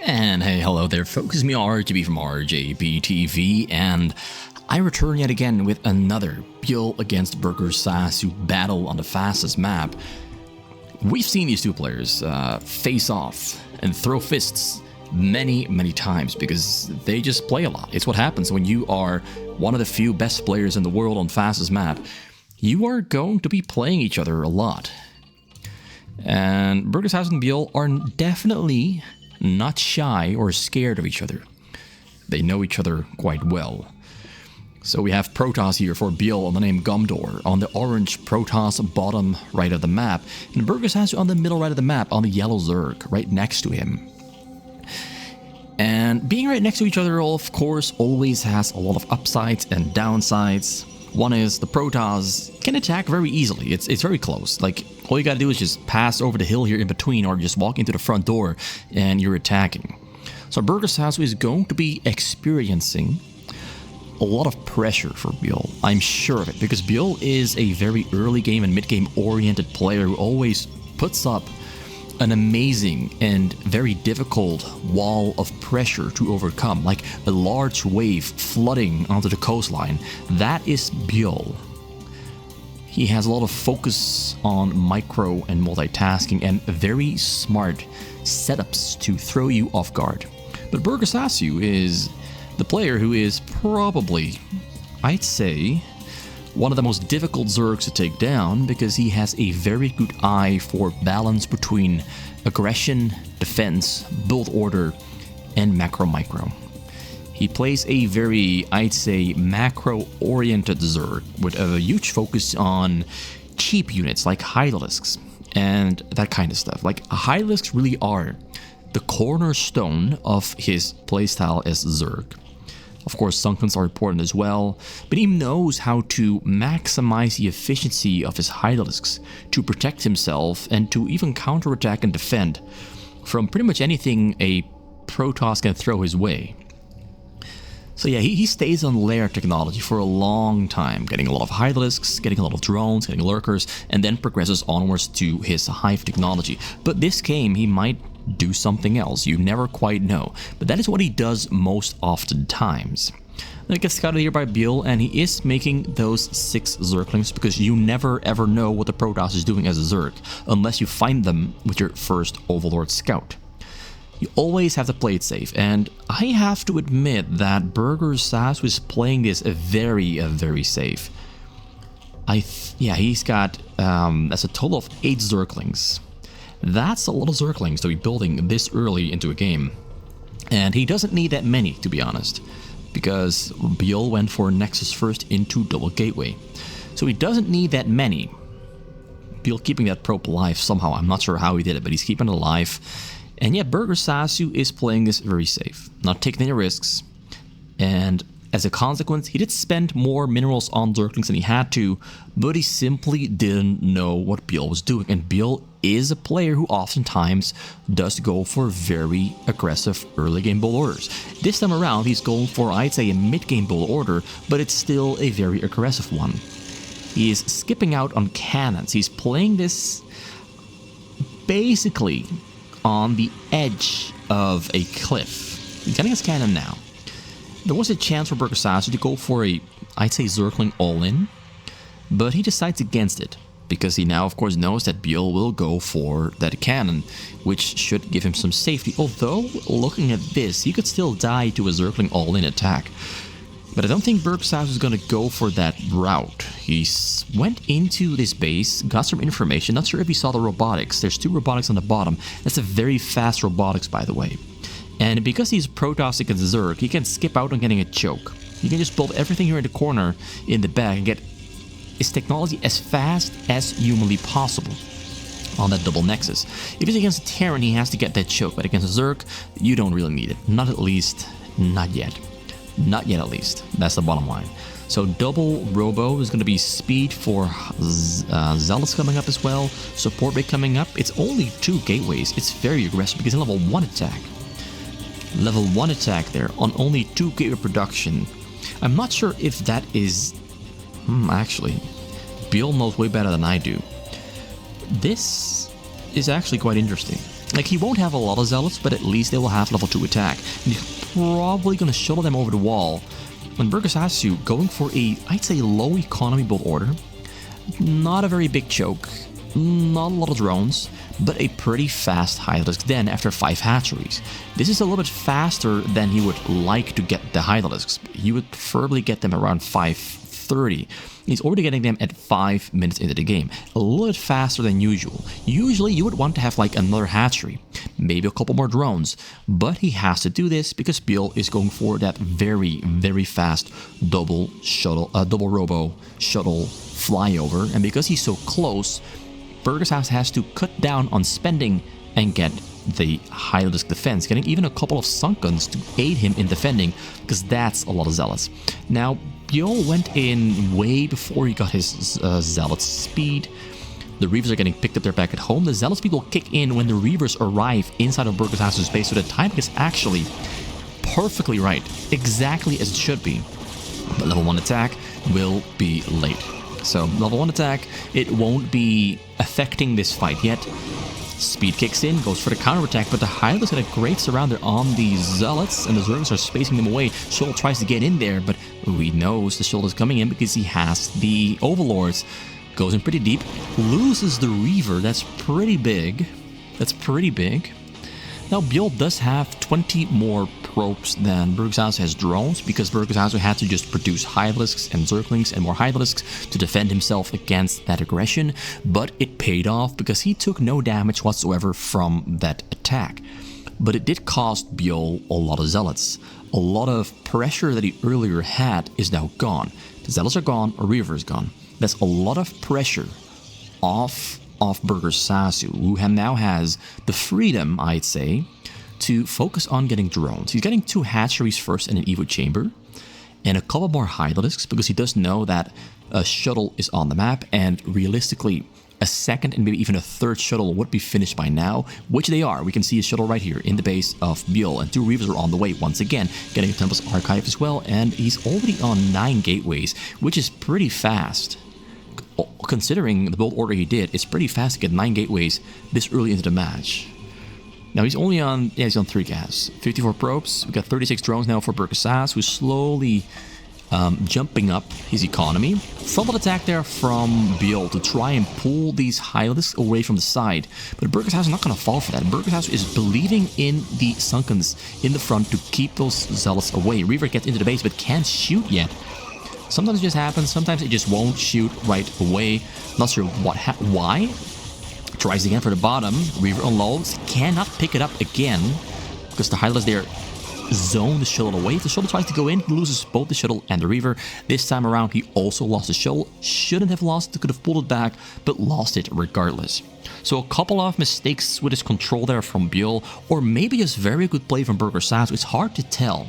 And hey, hello there folks, it's me RGB from RJBTV, and I return yet again with another ByuL against BurgerSasu battle on the fastest map. We've seen these two players face off and throw fists many times because they just play a lot. It's what happens when you are one of the few best players in the world on fastest map. You are going to be playing each other a lot. And BurgerSasu and ByuL are definitely not shy or scared of each other. They know each other quite well. So we have Protoss here for ByuL on the name Gumdor on the orange Protoss bottom right of the map, and BurgerSasu on the middle right of the map on the yellow Zerg right next to him. And being right next to each other, of course, always has a lot of upsides and downsides. One is the Protoss can attack very easily. It's very close. Like, all you gotta do is just pass over the hill here in between or just walk into the front door and you're attacking. So BurgerSasu is going to be experiencing a lot of pressure for ByuL. I'm sure of it, because ByuL is a very early game and mid game oriented player who always puts up an amazing and very difficult wall of pressure to overcome, like a large wave flooding onto the coastline. That is ByuL. He has a lot of focus on micro and multitasking and very smart setups to throw you off guard. But BurgerSasu is the player who is probably, I'd say, one of the most difficult Zergs to take down, because he has a very good eye for balance between aggression, defense, build order, and macro-micro. He plays a very, I'd say, macro-oriented Zerg with a huge focus on cheap units like Hydralisks and that kind of stuff. Like, Hydralisks really are the cornerstone of his playstyle as Zerg. Of course, Sunkens are important as well, but he knows how to maximize the efficiency of his Hydralisks to protect himself and to even counterattack and defend from pretty much anything a Protoss can throw his way. So yeah, he stays on layer technology for a long time, getting a lot of Hydralisks, getting a lot of drones, getting lurkers, and then progresses onwards to his hive technology. But this game, he might do something else. You never quite know. But that is what he does most often times. Then it gets scouted here by ByuL, and he is making those 6 Zerglings, because you never ever know what the Protoss is doing as a Zerg unless you find them with your first Overlord scout. You always have to play it safe, and I have to admit that BurgerSasu is playing this very safe. Yeah, he's got that's a total of 8 Zerglings. That's a lot of Zerglings to be building this early into a game. And he doesn't need that many, to be honest, because ByuL went for Nexus first into Double Gateway. So he doesn't need that many. ByuL keeping that probe alive somehow. I'm not sure how he did it, but he's keeping it alive. And yeah, BurgerSasu is playing this very safe, not taking any risks. And as a consequence, he did spend more minerals on Zerglings than he had to, but he simply didn't know what ByuL was doing. And ByuL is a player who oftentimes does go for very aggressive early game build orders. This time around, he's going for, I'd say, a mid game build order, but it's still a very aggressive one. He is skipping out on cannons. He's playing this basically on the edge of a cliff. He's getting his cannon now. There was a chance for BurgerSasu to go for a, I'd say, Zergling all-in, but he decides against it, because he now, of course, knows that ByuL will go for that cannon, which should give him some safety. Although, looking at this, he could still die to a Zergling all-in attack. But I don't think BurgerSasu is going to go for that route. He went into this base, got some information. Not sure if he saw the robotics. There's 2 robotics on the bottom. That's a very fast robotics, by the way. And because he's Protoss against Zerg, he can skip out on getting a choke. He can just build everything here in the corner in the back and get his technology as fast as humanly possible on that double Nexus. If he's against a Terran, he has to get that choke, but against a Zerg, you don't really need it. Not yet. Not yet, at least. That's the bottom line. So double Robo is going to be speed for Zealots coming up as well. Support rate coming up. It's only 2 gateways. It's very aggressive because it's level 1 attack. Level 1 attack there on only 2 gateway production. I'm not sure if that is... actually, ByuL knows way better than I do. This is actually quite interesting. Like, he won't have a lot of zealots, but at least they will have level 2 attack. And he's probably going to shuttle them over the wall. When BurgerSasu going for a, I'd say, low economy build order. Not a very big choke. Not a lot of drones, but a pretty fast Hydralisk den after 5 hatcheries. This is a little bit faster than he would like to get the Hydralisks. He would preferably get them around 5:30. He's already getting them at 5 minutes into the game. A little bit faster than usual. Usually you would want to have like another hatchery, maybe a couple more drones, but he has to do this because ByuL is going for that very, very fast double robo shuttle flyover, and because he's so close, BurgerSasu has to cut down on spending and get the Hydralisk defense, getting even a couple of Sunkens to aid him in defending, because that's a lot of zealots. Now, ByuL went in way before he got his zealot speed. The Reavers are getting picked up there back at home. The zealot speed will kick in when the Reavers arrive inside of BurgerSasu's base, so the timing is actually perfectly right, exactly as it should be. But level 1 attack will be late. So, level 1 attack, it won't be affecting this fight yet. Speed kicks in, goes for the counterattack, but the Hydralisk had a great surrounder on the Zealots, and the Zergs are spacing them away. Shuttle tries to get in there, but he knows the Shuttle is coming in because he has the Overlords. Goes in pretty deep, loses the Reaver. That's pretty big. That's pretty big. Now, ByuL does have 20 more probes than BurgerSasu has drones, because BurgerSasu had to just produce Hydralisks and Zerglings and more Hydralisks to defend himself against that aggression, but it paid off because he took no damage whatsoever from that attack. But it did cost ByuL a lot of Zealots. A lot of pressure that he earlier had is now gone. The Zealots are gone, a Reaver is gone. That's a lot of pressure off BurgerSasu, who now has the freedom, I'd say, to focus on getting drones. He's getting 2 hatcheries first in an Evo chamber, and a couple more Hydralisks, because he does know that a shuttle is on the map, and realistically, a second and maybe even a third shuttle would be finished by now, which they are. We can see a shuttle right here in the base of ByuL, and 2 Reavers are on the way once again, getting a Tempest Archive as well, and he's already on 9 gateways, which is pretty fast. Considering the build order he did, it's pretty fast to get 9 gateways this early into the match. Now he's only on, he's on 3 gas. 54 probes, we got 36 drones now for BurgerSasu, who's slowly jumping up his economy. Solid attack there from ByuL to try and pull these Hydralisks away from the side. But BurgerSasu is not going to fall for that. BurgerSasu is believing in the Sunkens in the front to keep those Zealots away. Reaver gets into the base but can't shoot yet. Sometimes it just happens, sometimes it just won't shoot right away. Not sure why. Tries again for the bottom. Reaver unloads, cannot pick it up again because the Hydralisk there zone the shuttle away. If the shuttle tries to go in, he loses both the shuttle and the Reaver. This time around, he also lost the shuttle. Shouldn't have lost it, could have pulled it back, but lost it regardless. So a couple of mistakes with his control there from ByuL, or maybe just very good play from BurgerSasu. It's hard to tell.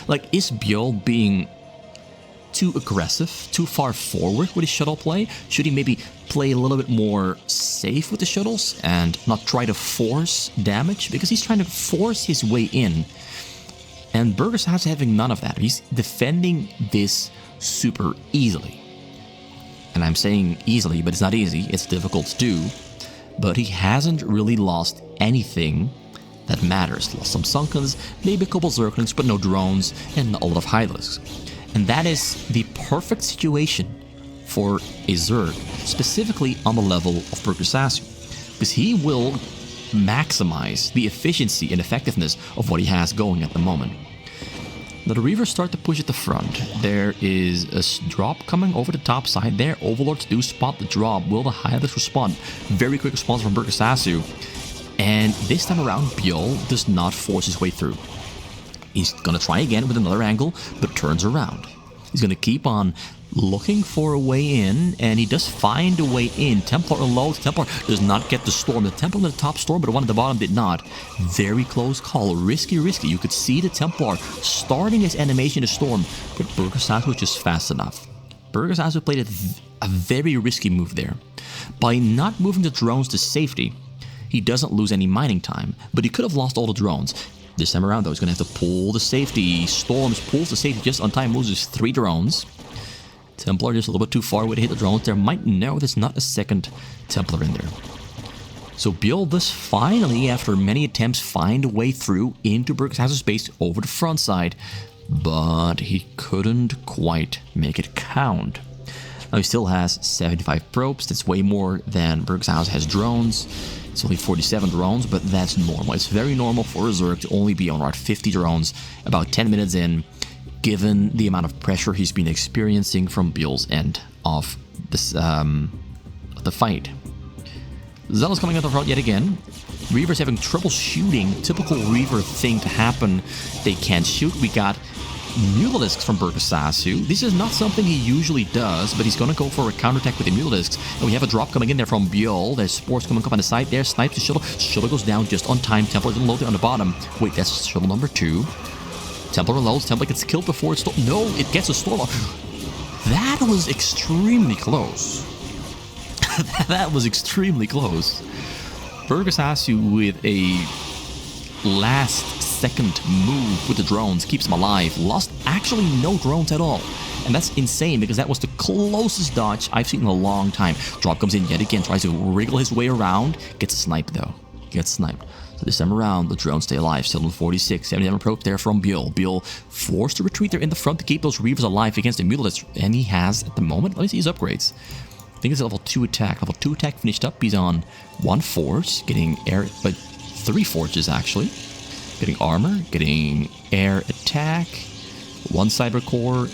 Like, is ByuL being too aggressive, too far forward with his shuttle play? Should he maybe play a little bit more safe with the shuttles and not try to force damage? Because he's trying to force his way in. And BurgerSasu is having none of that. He's defending this super easily. And I'm saying easily, but it's not easy. It's difficult to do. But he hasn't really lost anything that matters. Lost some Sunkens, maybe a couple Zerglings, but no drones, and a lot of Hydralisks. And that is the perfect situation for a Zerg, specifically on the level of BurgerSasu, because he will maximize the efficiency and effectiveness of what he has going at the moment. Now the Reavers start to push at the front. There is a drop coming over the top side there. Overlords do spot the drop. Will the Hydralisk respond? Very quick response from BurgerSasu. And this time around, ByuL does not force his way through. He's going to try again with another angle, but turns around. He's going to keep on looking for a way in, and he does find a way in. Templar unloads. Templar does not get the storm. The Templar in the top storm, but the one at the bottom did not. Very close call. Risky. You could see the Templar starting his animation to storm, but BurgerSasu was just fast enough. BurgerSasu played a very risky move there. By not moving the drones to safety, he doesn't lose any mining time, but he could have lost all the drones. This time around, though, he's going to have to pull the safety. Storms pulls the safety just on time, loses 3 drones. Templar just a little bit too far away to hit the drones. There might know there's not a second Templar in there. So ByuL does finally, after many attempts, find a way through into BurgerSasu's base over the front side, but he couldn't quite make it count. Now he still has 75 probes. That's way more than BurgerSasu has drones. It's only 47 drones, but that's normal. It's very normal for a Zerg to only be on around 50 drones about 10 minutes in, given the amount of pressure he's been experiencing from ByuL's end of this, the fight. Zealot's coming out the front yet again. Reaver's having trouble shooting. Typical Reaver thing to happen. They can't shoot. We got Mutalisks from BurgerSasu. This is not something he usually does, but he's going to go for a counterattack with the Mutalisks. And we have a drop coming in there from ByuL. There's Spores coming up on the side there. Snipes the shuttle. Shuttle goes down just on time. Templar is unloaded on the bottom. Wait, that's shuttle number 2. Templar reloads. Templar gets killed before it's... No, it gets a storm. That was extremely close. That was extremely close. BurgerSasu with a last-second move with the drones keeps him alive. Lost actually no drones at all. And that's insane because that was the closest dodge I've seen in a long time. Drop comes in yet again, tries to wriggle his way around. Gets sniped though. Gets sniped. So this time around, the drones stay alive. Still in 46. 77 probe there from ByuL. ByuL forced to retreat there in the front to keep those Reavers alive against the Mutalisks. And he has, at the moment, let me see his upgrades. I think it's a level 2 attack. Level 2 attack finished up. He's on 1 force, getting air, but 3 forges actually. Getting armor, getting air attack, 1 cyber core,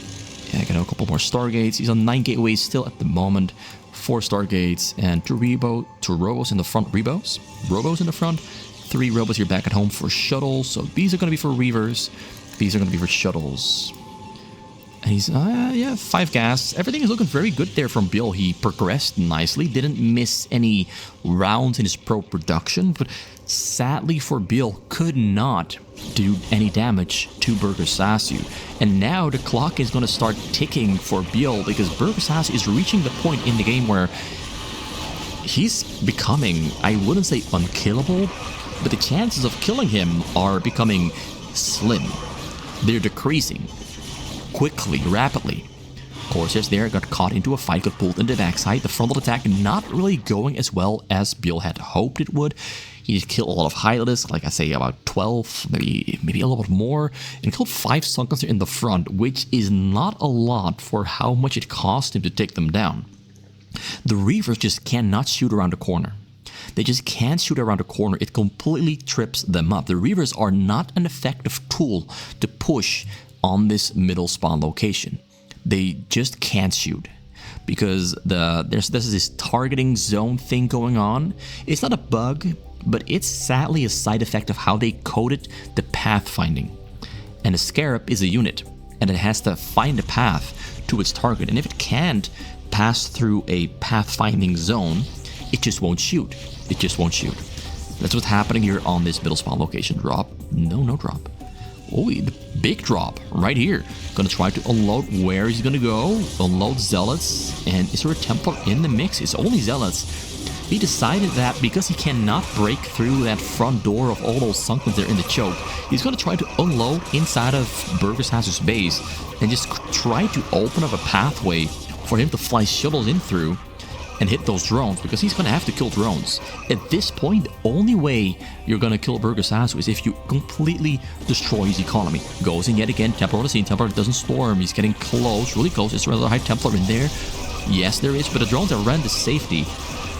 yeah, I got a couple more stargates. He's on 9 gateways still at the moment. 4 stargates and 2 robos in the front. Robos in the front. 3 robos here back at home for shuttles. So these are going to be for Reavers. These are going to be for shuttles. And he's, yeah, 5 gas. Everything is looking very good there from ByuL. He progressed nicely, didn't miss any rounds in his probe production, but sadly for ByuL, could not do any damage to BurgerSasu. And now the clock is going to start ticking for ByuL because BurgerSasu is reaching the point in the game where he's becoming, I wouldn't say unkillable, but the chances of killing him are becoming slim. They're decreasing. Quickly, rapidly. Corsairs there got caught into a fight, got pulled into the backside. The frontal attack not really going as well as ByuL had hoped it would. He killed a lot of Hylisk, like I say, about 12, maybe a little bit more, and killed 5 Sunkens in the front, which is not a lot for how much it cost him to take them down. The Reavers just cannot shoot around the corner. They just can't shoot around the corner. It completely trips them up. The Reavers are not an effective tool to push on this middle spawn location. They just can't shoot because there's this targeting zone thing going on. It's not a bug, but it's sadly a side effect of how they coded the pathfinding. And a Scarab is a unit, and it has to find a path to its target. And if it can't pass through a pathfinding zone, it just won't shoot. It just won't shoot. That's what's happening here on this middle spawn location. Drop? No drop. Oh, the big drop right here. Gonna try to unload. Where is he gonna go? Unload Zealots. And is there a Templar in the mix? It's only Zealots. He decided that because he cannot break through that front door of all those Sunkens there in the choke, he's gonna try to unload inside of BurgerSasu's base and just try to open up a pathway for him to fly shuttles in through and hit those drones, because he's gonna have to kill drones. At this point, the only way you're gonna kill BurgerSasu is if you completely destroy his economy. Goes in yet again, Templar on the scene. Templar doesn't storm. He's getting close, really close. Is there another high Templar in there? Yes, there is, but the drones are ran to safety.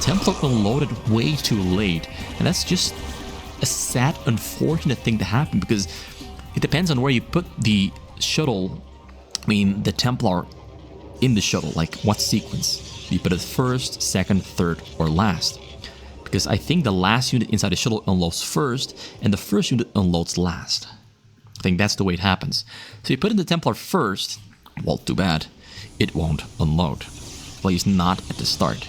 Templar unloaded way too late, and that's just a sad, unfortunate thing to happen, because it depends on where you put the shuttle, the Templar in the shuttle, like what sequence. You put it first, second, third, or last. Because I think the last unit inside the shuttle unloads first, and the first unit unloads last. I think that's the way it happens. So you put in the Templar first, well, too bad. It won't unload. Well, he's not at the start.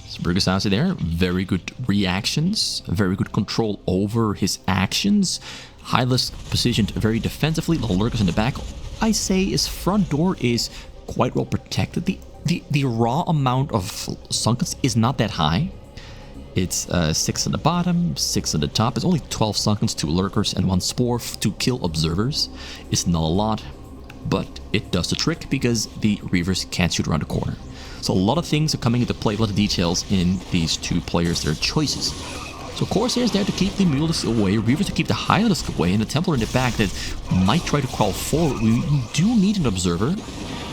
So BurgerSasu there, very good reactions, very good control over his actions. Hylisk positioned very defensively, little lurkers in the back. I say his front door is quite well protected. The raw amount of Sunkens is not that high. It's 6 on the bottom, 6 on the top. It's only 12 Sunkens, 2 lurkers, and 1 spore to kill observers. It's not a lot, but it does the trick because the Reavers can't shoot around the corner. So a lot of things are coming into play, a lot of details in these two players, their choices. So Corsair's there to keep the Mulisk away, Reavers to keep the Hylisk away, and the Templar in the back that might try to crawl forward. We do need an observer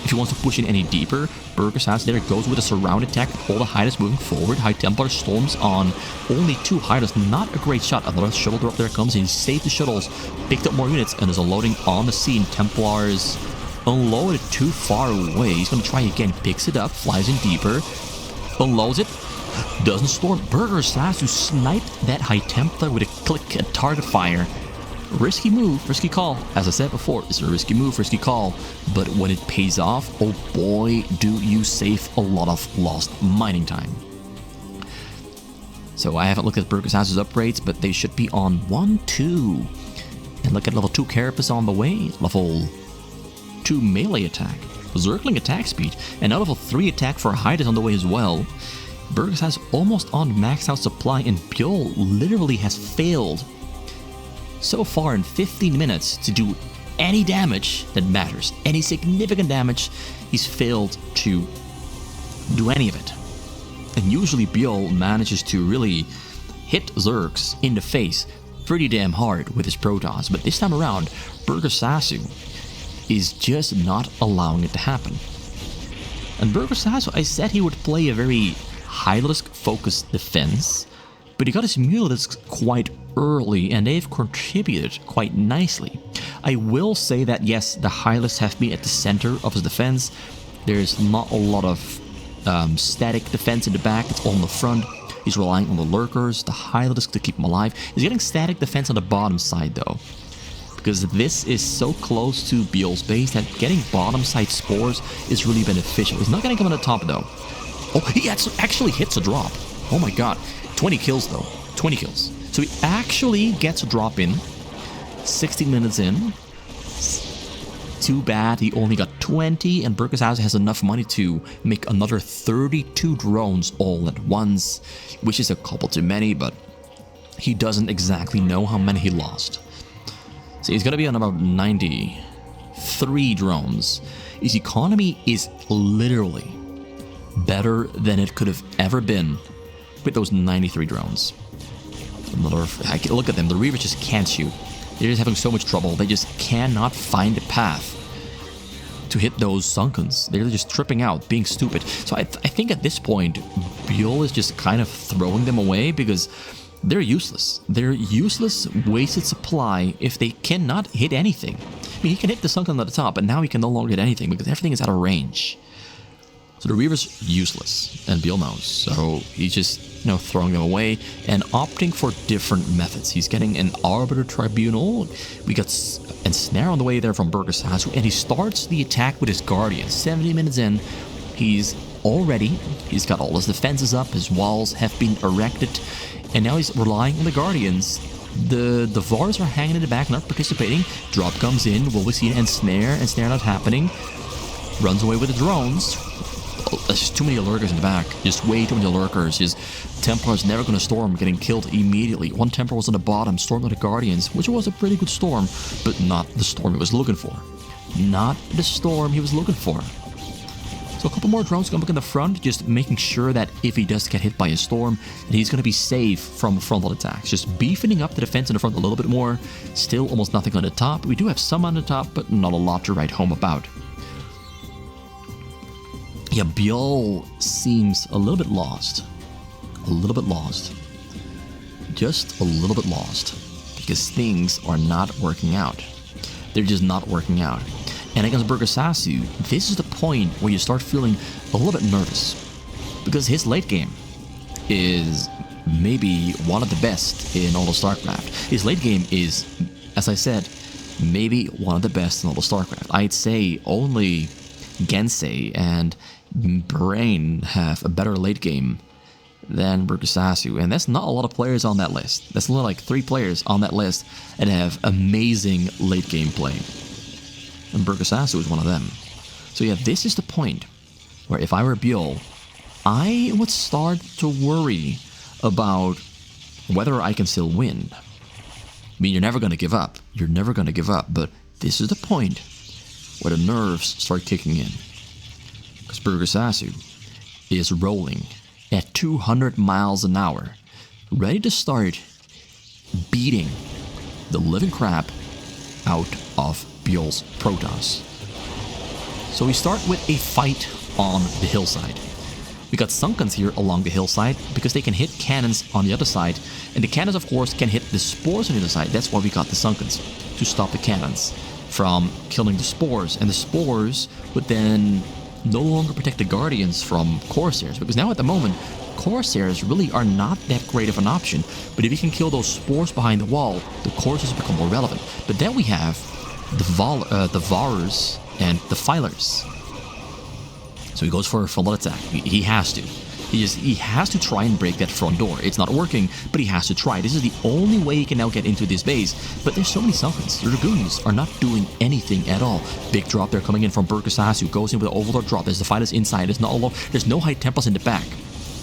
if he wants to push in any deeper. BurgerSasu there goes with a surround attack with all the Hylisk moving forward. High Templar storms on only 2 Hylisk, not a great shot. Another shuttle drop there comes, he saved the shuttles, picked up more units, and is unloading on the scene. Templars unloaded too far away. He's going to try again, picks it up, flies in deeper, unloads it. Doesn't storm. BurgerSasu sniped that High Templar with a click, a target fire. Risky move, risky call. As I said before, it's a risky move, risky call. But when it pays off, oh boy, do you save a lot of lost mining time. So I haven't looked at BurgerSasu's upgrades, but they should be on 1, 2. And look at level 2 Carapace on the way. Level 2 melee attack. Zergling attack speed. And now level 3 attack for Hydas on the way as well. BurgerSasu almost on maxed out supply, and ByuL literally has failed so far in 15 minutes to do any damage that matters. Any significant damage, he's failed to do any of it. And usually ByuL manages to really hit Zergs in the face pretty damn hard with his Protoss, but this time around, BurgerSasu is just not allowing it to happen. And BurgerSasu, I said he would play a very Hylisk focused defense, but he got his Mulisk quite early, and they've contributed quite nicely. I will say that yes, the Hylisk have been at the center of his defense. There's not a lot of static defense in the back, it's all in the front. He's relying on the lurkers, the Hylisk to keep him alive. He's getting static defense on the bottom side though, because this is so close to ByuL's base that getting bottom side spores is really beneficial. He's not getting them on the top though. Oh, he actually hits a drop. Oh my god. 20 kills though. 20 kills. So he actually gets a drop in. 16 minutes in. Too bad he only got 20, and BurgerSasu has enough money to make another 32 drones all at once, which is a couple too many, but he doesn't exactly know how many he lost. So he's going to be on about 93 drones. His economy is literally better than it could have ever been with those 93 drones. Look at them, the Reavers just can't shoot. They're just having so much trouble, they just cannot find a path to hit those Sunkens. They're just tripping out, being stupid. So I think at this point, ByuL is just kind of throwing them away because they're useless. They're useless, wasted supply if they cannot hit anything. I mean, he can hit the Sunken at the top, but now he can no longer hit anything because everything is out of range. So the Reaver's useless, and ByuL knows. So he's just, throwing them away and opting for different methods. He's getting an Arbiter Tribunal. We got Ensnare on the way there from BurgerSasu, and he starts the attack with his Guardians. 70 minutes in, he's got all his defenses up, his walls have been erected, and now he's relying on the Guardians. The Vars are hanging in the back, not participating. Drop comes in, will we see an Ensnare? Ensnare not happening. Runs away with the drones. There's just too many lurkers in the back. Just way too many lurkers. Just Templar's never going to storm, getting killed immediately. One Templar was on the bottom, stormed by the Guardians, which was a pretty good storm, but not the storm he was looking for. Not the storm he was looking for. So a couple more drones come back in the front, just making sure that if he does get hit by a storm, that he's going to be safe from frontal attacks. Just beefing up the defense in the front a little bit more. Still almost nothing on the top. We do have some on the top, but not a lot to write home about. Yeah, ByuL seems a little bit lost. A little bit lost. Just a little bit lost. Because things are not working out. They're just not working out. And against BurgerSasu, this is the point where you start feeling a little bit nervous. Because his late game is maybe one of the best in all of StarCraft. His late game is, as I said, maybe one of the best in all of StarCraft. I'd say only Gensei and Brain have a better late game than BurgerSasu, and that's not a lot of players on that list. That's only like 3 players on that list that have amazing late game play, and BurgerSasu is one of them. So yeah, this is the point where if I were ByuL, I would start to worry about whether I can still win. I mean, you're never going to give up. You're never going to give up, but this is the point where the nerves start kicking in. Because BurgerSasu, is rolling at 200 miles an hour, ready to start beating the living crap out of ByuL's Protoss. So we start with a fight on the hillside. We got Sunkens here along the hillside because they can hit cannons on the other side, and the cannons of course can hit the spores on the other side. That's why we got the Sunkens, to stop the cannons from killing the spores, and the spores would then no longer protect the Guardians from Corsairs, because now at the moment Corsairs really are not that great of an option. But if you can kill those spores behind the wall, the Corsairs become more relevant. But then we have the Varus and the Filers. So he goes for a full attack. He has to. He has to try and break that front door. It's not working, but he has to try. This is the only way he can now get into this base. But there's so many Sunkens. The Dragoons are not doing anything at all. Big drop there coming in from BurgerSasu. Goes in with the Overlord drop. There's the fighters inside. There's no High Templars in the back.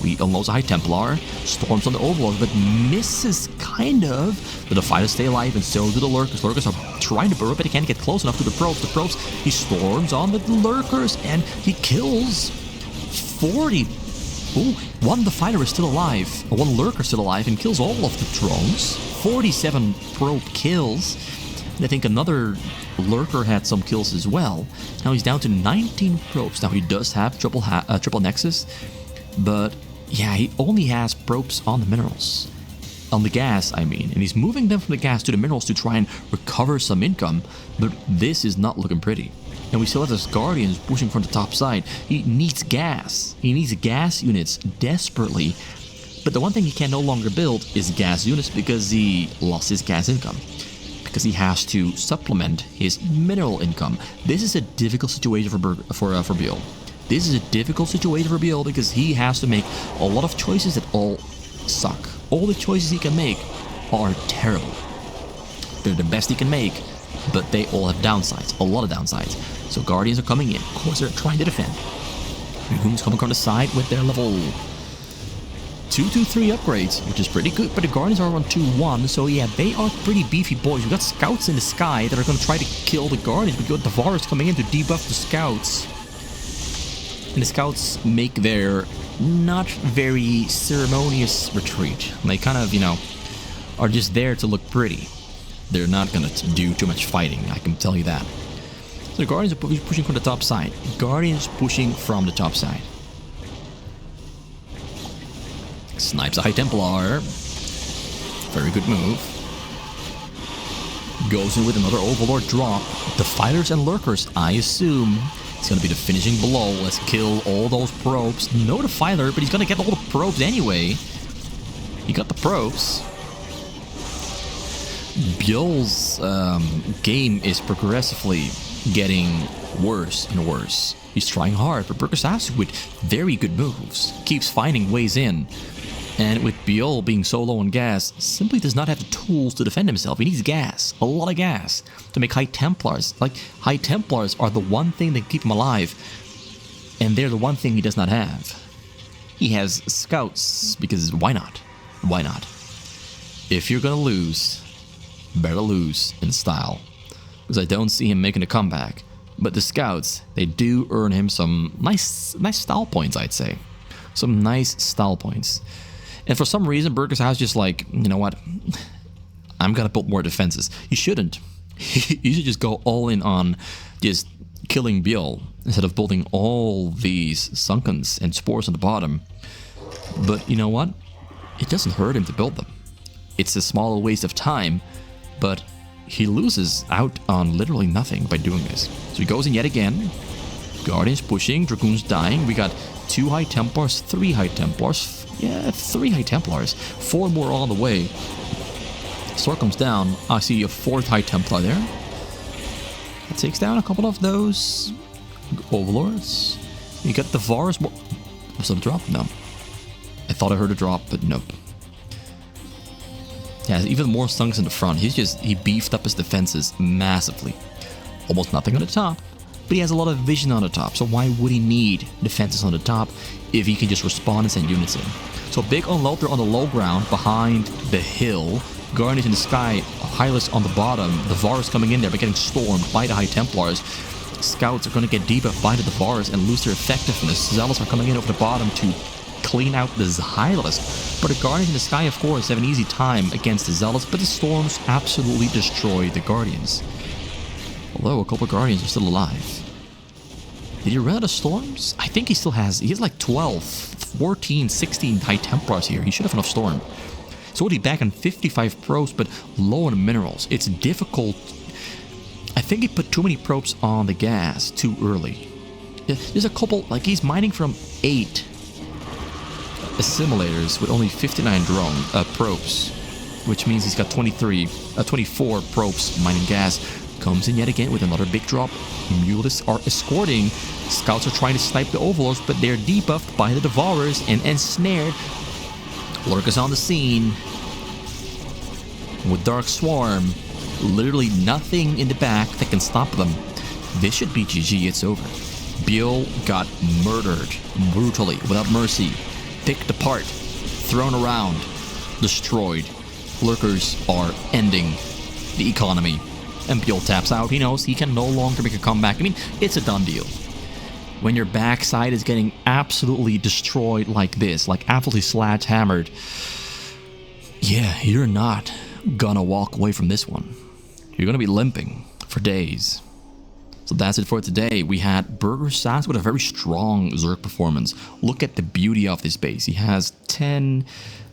We unloads a High Templar, storms on the Overlord, but misses kind of. But the fighters stay alive, and so do the Lurkers. Lurkers are trying to burrow, but they can't get close enough to the probes. The probes, he storms on the Lurkers, and he kills 40. Ooh, one the fighter is still alive, one Lurker still alive, and kills all of the drones. 47 probe kills. And I think another Lurker had some kills as well. Now he's down to 19 probes. Now he does have triple Nexus, but yeah, he only has probes on the minerals. On the gas, I mean. And he's moving them from the gas to the minerals to try and recover some income, but this is not looking pretty. And we still have his Guardians pushing from the top side. He needs gas. He needs gas units desperately. But the one thing he can no longer build is gas units because he lost his gas income. Because he has to supplement his mineral income. This is a difficult situation for ByuL. This is a difficult situation for ByuL because he has to make a lot of choices that all suck. All the choices he can make are terrible. They're the best he can make, but they all have downsides, a lot of downsides. So Guardians are coming in. Of course, they're trying to defend. Dragoons coming from the side with their level 2-3 upgrades, which is pretty good. But the Guardians are on 2-1, so yeah, they are pretty beefy boys. We got scouts in the sky that are going to try to kill the Guardians. We got the Varus coming in to debuff the scouts. And the scouts make their not very ceremonious retreat. They kind of, are just there to look pretty. They're not going to do too much fighting, I can tell you that. So the Guardians are pushing from the top side. Guardians pushing from the top side. Snipes a High Templar. Very good move. Goes in with another Overlord drop. The fighters and Lurkers, I assume, it's going to be the finishing blow. Let's kill all those probes. No the fighter, but he's going to get all the probes anyway. He got the probes. ByuL's game is progressively getting worse and worse. He's trying hard, but BurgerSasu with very good moves keeps finding ways in. And with ByuL being so low on gas, simply does not have the tools to defend himself. He needs gas, a lot of gas, to make High Templars. Like, High Templars are the one thing that keep him alive, and they're the one thing he does not have. He has scouts, because why not? Why not? If you're gonna lose, better lose in style, because I don't see him making a comeback. But the scouts, they do earn him some nice style points, I'd say. Some nice style points. And for some reason, BurgerSasu just like, you know what? I'm gonna build more defenses. You shouldn't. You should just go all in on just killing ByuL instead of building all these Sunkens and spores on the bottom. But you know what? It doesn't hurt him to build them. It's a small waste of time, but he loses out on literally nothing by doing this. So he goes in yet again. Guardians pushing, Dragoons dying. We got 2 High Templars, 3 High Templars. Yeah, 3 High Templars. 4 more on the way. Sword comes down. I see a 4th High Templar there. That takes down a couple of those Overlords. You got the Varus. Was that a drop? No. I thought I heard a drop, but nope. Yeah, even more Sunkens in the front. He beefed up his defenses massively. Almost nothing on the top, but he has a lot of vision on the top, so why would he need defenses on the top if he can just respawn and send units in? So big unload there on the low ground behind the hill. Guardians in the sky, Hylas on the bottom. The Varus coming in there but getting stormed by the High Templars. scouts are going to get debuffed by the Devours and lose their effectiveness. Zealots are coming in over the bottom to clean out the Hylas. But the Guardians in the sky, of course, have an easy time against the Zealots, but the Storms absolutely destroy the Guardians. Although a couple of Guardians are still alive. Did he run out of Storms? I think he still has. He has like 12, 14, 16 High Templars here. He should have enough Storm. So he'll be back on 55 probes, but low on minerals. It's difficult. I think he put too many probes on the gas too early. There's a couple, like he's mining from 8 assimilators with only 59 probes, which means he's got 24 probes mining gas. Comes in yet again with another big drop. Mulists are escorting. Scouts are trying to snipe the Overlords, but they're debuffed by the Devourers and ensnared. Lurkers on the scene with Dark Swarm. Literally nothing in the back that can stop them. This should be GG. It's over. ByuL got murdered brutally, without mercy. Picked apart, thrown around, destroyed. Lurkers are ending the economy. And ByuL taps out. He knows he can no longer make a comeback. I mean, it's a done deal. When your backside is getting absolutely destroyed like this, like absolutely sledgehammered, yeah, you're not gonna walk away from this one. You're gonna be limping for days. So that's it for today. We had BurgerSasu with a very strong Zerg performance. Look at the beauty of this base. He has 10,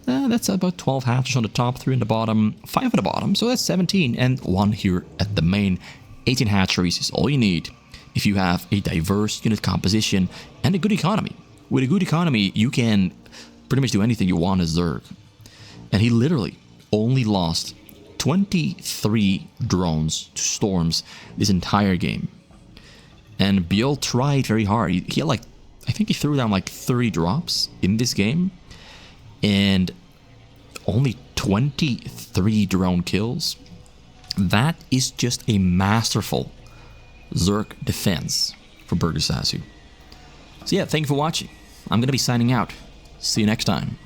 that's about 12 hatches on the top, 3 on the bottom, 5 on the bottom, so that's 17, and 1 here at the main. 18 hatcheries is all you need if you have a diverse unit composition and a good economy. With a good economy, you can pretty much do anything you want as Zerg. And he literally only lost 23 drones to Storms this entire game. And ByuL tried very hard. He had like, I think he threw down like 30 drops in this game. And only 23 drone kills. That is just a masterful Zerg defense for BurgerSasu. So yeah, thank you for watching. I'm going to be signing out. See you next time.